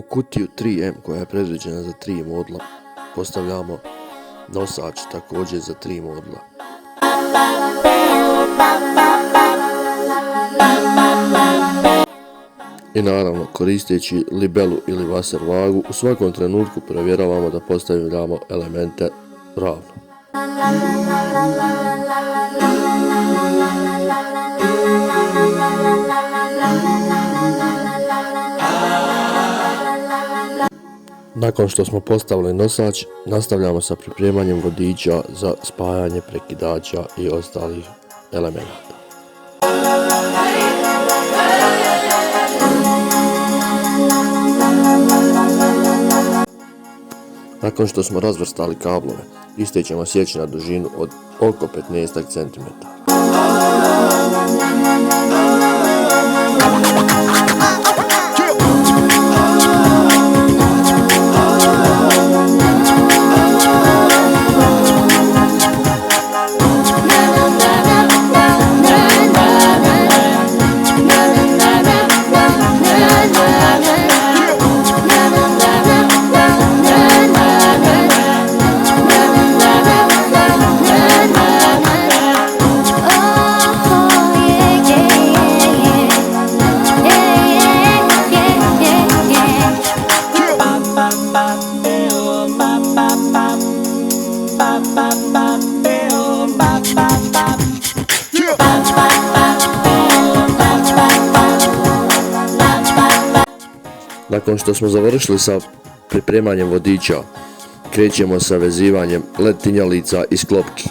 U kutiju 3M koja je predviđena za 3 modula postavljamo nosač također za 3 modula. I naravno, koristeći libelu ili vaser vagu, u svakom trenutku provjeravamo da postavljamo elemente ravno. Nakon što smo postavili nosač, nastavljamo sa pripremanjem vodiča za spajanje prekidača i ostalih elemenata. Nakon što smo razvrstali kablove, iste ćemo sjeći na dužinu od oko 15 cm. Nakon što smo završili sa pripremanjem vodiča, krećemo sa vezivanjem LED tinjalica i sklopki.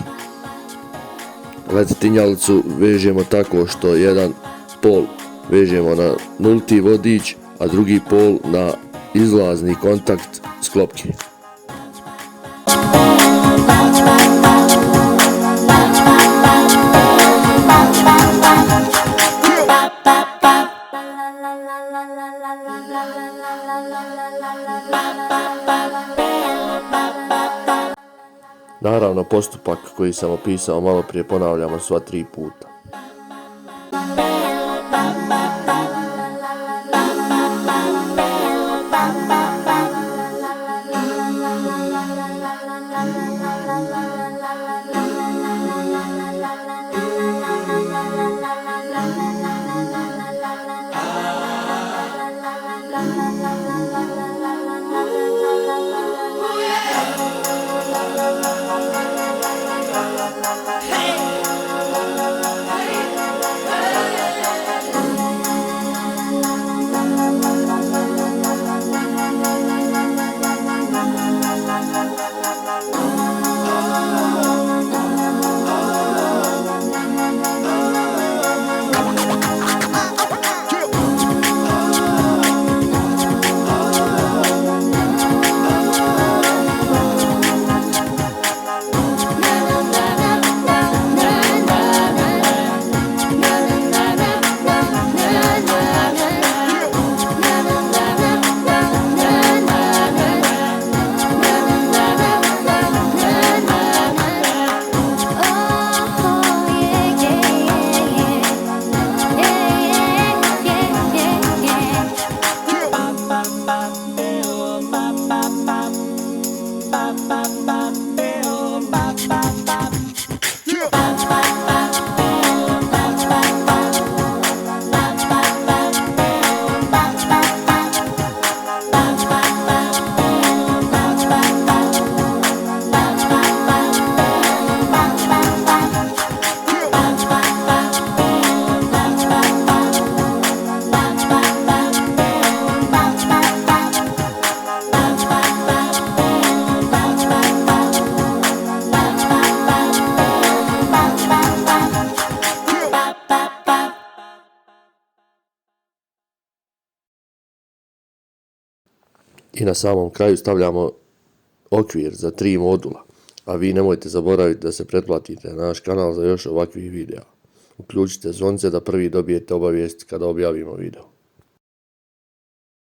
LED tinjalicu vežemo tako što jedan pol vežemo na nulti vodič, a drugi pol na izlazni kontakt sklopke. Naravno, postupak koji sam opisao malo prije ponavljamo sva 3 puta. I na samom kraju stavljamo okvir za 3 modula, a vi nemojte zaboraviti da se pretplatite na naš kanal za još ovakvih videa. Uključite zvonce da prvi dobijete obavijest kada objavimo video.